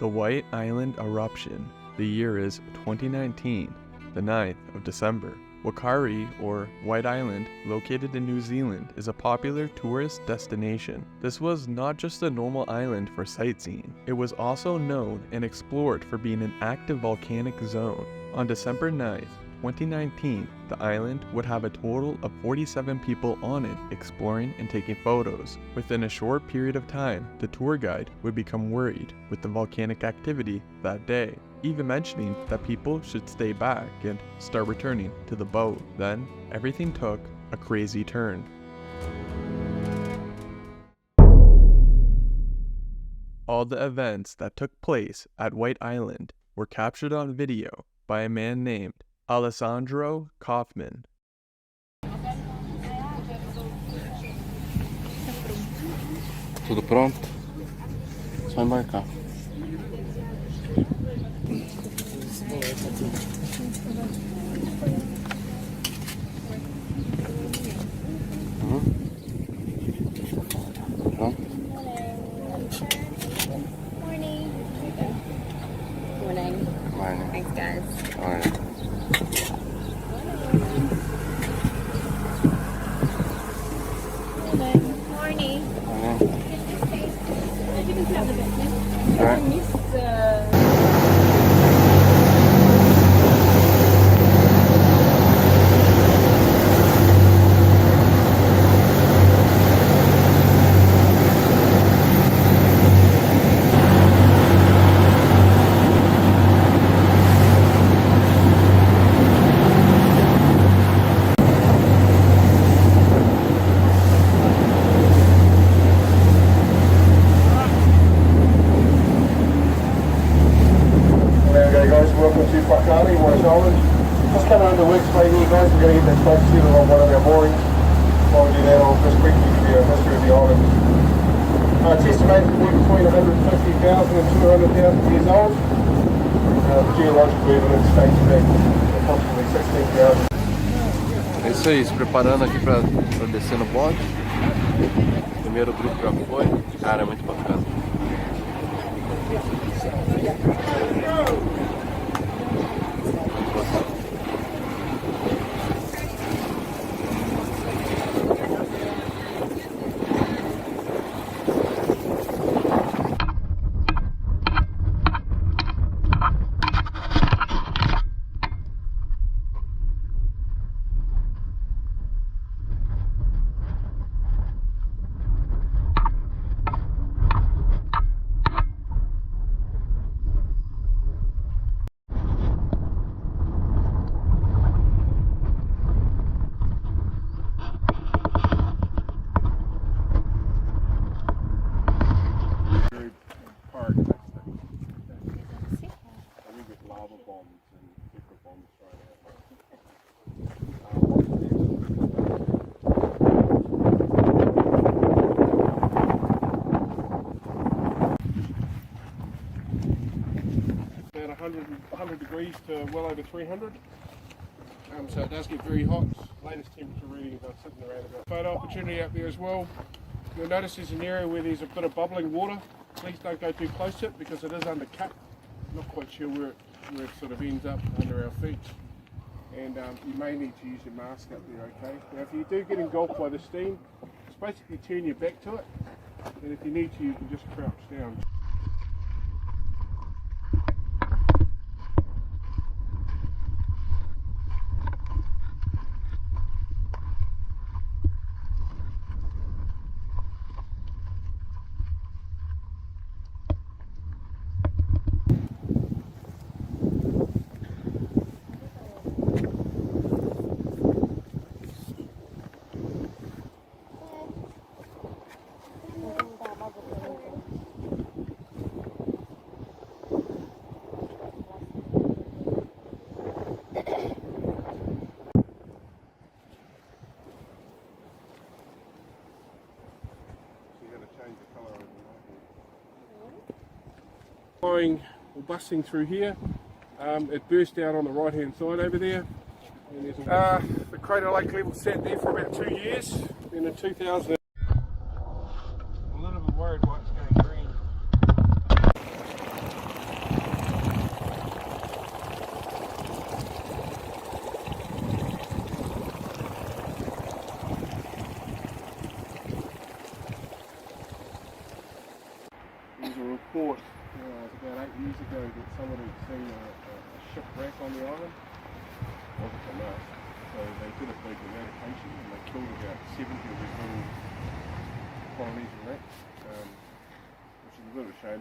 The White Island Eruption. The year is 2019, the 9th of December. Whakaari, or White Island, located in New Zealand, is a popular tourist destination. This was not just a normal island for sightseeing. It was also known and explored for being an active volcanic zone. On December 9th, 2019, the island would have a total of 47 people on it exploring and taking photos. Within a short period of time, the tour guide would become worried with the volcanic activity that day, even mentioning that people should stay back and start returning to the boat. Then, everything took a crazy turn. All the events that took place at White Island were captured on video by a man named Alessandro Kauffmann. Tudo pronto? Só embarcar. Pronto? Morning. Morning. Morning. Thanks, guys. Morning. Morning. Welcome to Whakaari, just coming under works right here, guys. We're going to get that flag seated on one of our moorings. While we do that, I'll just quickly give you a history of the island. It's estimated to be between 150,000 and 200,000 years old. The geological evidence dates back approximately 16,000. É isso aí, se preparando aqui pra descer no bonde. Primeiro grupo já foi. Cara, é muito bacana. About 100 degrees to well over 300. So it does get very hot. Latest temperature reading is sitting around about. Photo opportunity out there as well. You'll notice there's an area where there's a bit of bubbling water. Please don't go too close to it because it is undercut. Not quite sure where it sort of ends up under our feet. And you may need to use your mask up there, okay? Now if you do get engulfed by the steam, just basically turn your back to it. And if you need to, you can just crouch down. Flowing or busting through here, it burst out on the right hand side over there. And there's the crater lake level sat there for about 2 years. Then in 2000, I'm a little bit worried why it's going green. someone who'd seen a shipwreck on the island. It wasn't from us. So they did a big eradication and they killed about 70 of these little Polynesian wrecks, which is a bit of a shame.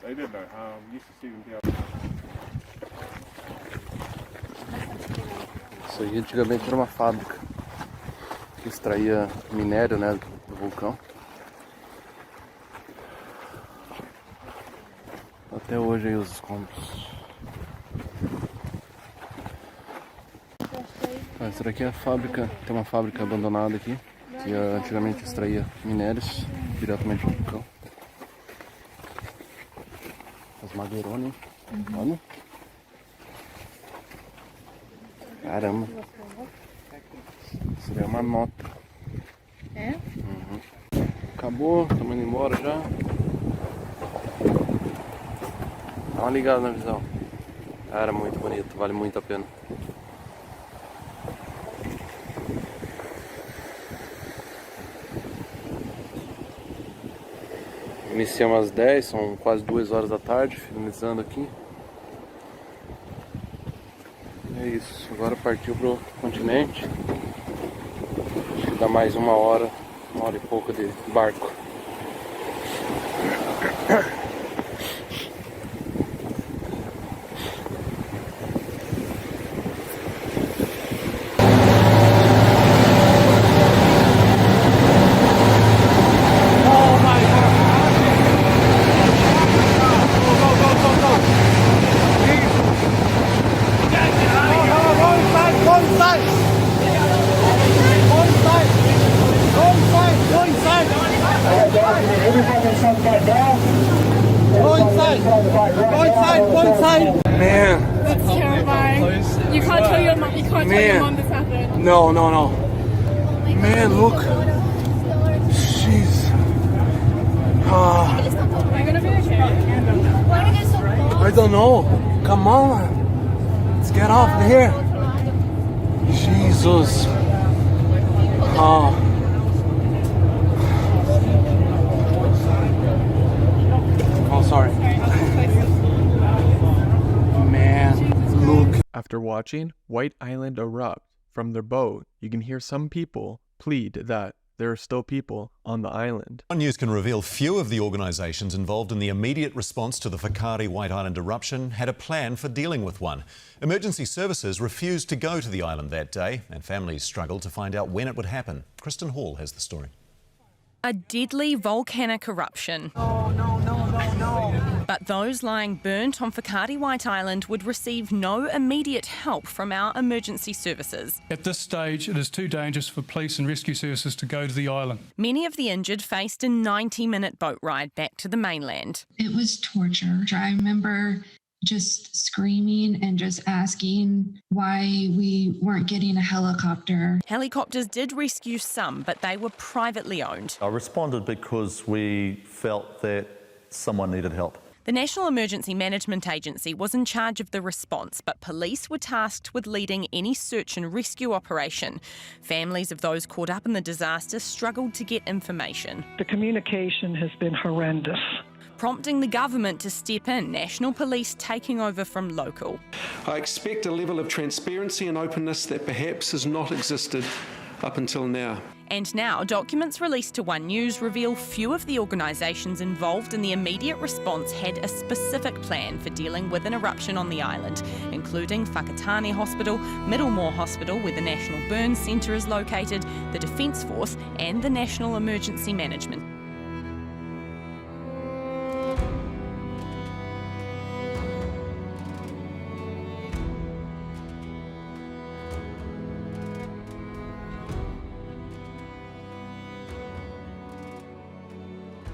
They did no harm. We used to see them down. Isso aí antigamente era uma fábrica que extraía minério, né, do vulcão. Até hoje aí os escombros. Essa daqui é a fábrica, tem uma fábrica abandonada aqui, que antigamente extraía minérios diretamente do vulcão. As madeironas, olha. Caramba. Isso daí é uma nota. É? Uhum. Acabou, estamos indo embora já. Dá uma ligada na visão. Cara, muito bonito, vale muito a pena. Iniciamos às 10, são quase 2 horas da tarde, finalizando aqui. É isso, agora partiu pro continente. Acho que dá mais 1 hora e pouco de barco. Man, That's terrifying. You can't tell your mom. You can't tell your mom this happened. no. Man, look. Jeez. Are you gonna be okay? Why are you so close? I don't know. Come on. Let's get off of here. Jesus. Oh, sorry. Man, look. After watching White Island erupt from their boat, you can hear some people plead that there are still people on the island. One News can reveal few of the organisations involved in the immediate response to the Whakaari White Island eruption had a plan for dealing with one. Emergency services refused to go to the island that day, and families struggled to find out when it would happen. Kristen Hall has the story. A deadly volcanic eruption. But those lying burnt on Whakaari White Island would receive no immediate help from our emergency services. At this stage, it is too dangerous for police and rescue services to go to the island. Many of the injured faced a 90-minute boat ride back to the mainland. It was torture. I remember just screaming and just asking why we weren't getting a helicopter. Helicopters did rescue some, but they were privately owned. I responded because we felt that someone needed help. The National Emergency Management Agency was in charge of the response, but police were tasked with leading any search and rescue operation. Families of those caught up in the disaster struggled to get information. The communication has been horrendous, Prompting the government to step in, National Police taking over from local. I expect a level of transparency and openness that perhaps has not existed up until now. And now, documents released to One News reveal few of the organisations involved in the immediate response had a specific plan for dealing with an eruption on the island, including Whakatane Hospital, Middlemore Hospital, where the National Burns Centre is located, the Defence Force and the National Emergency Management.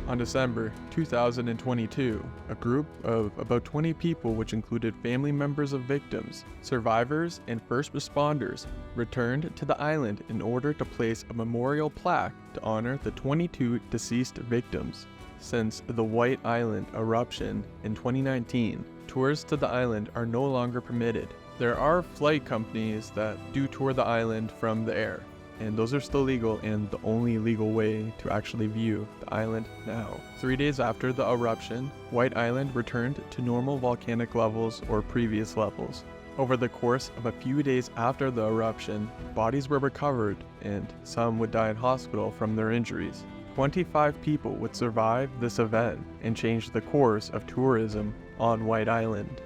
On December 2022, a group of about 20 people, which included family members of victims, survivors, and first responders, returned to the island in order to place a memorial plaque to honor the 22 deceased victims. Since the White Island eruption in 2019, tours to the island are no longer permitted. There are flight companies that do tour the island from the air, and those are still legal and the only legal way to actually view the island now. 3 days after the eruption, White Island returned to normal volcanic levels or previous levels. Over the course of a few days after the eruption, bodies were recovered and some would die in hospital from their injuries. 25 people would survive this event and change the course of tourism on White Island.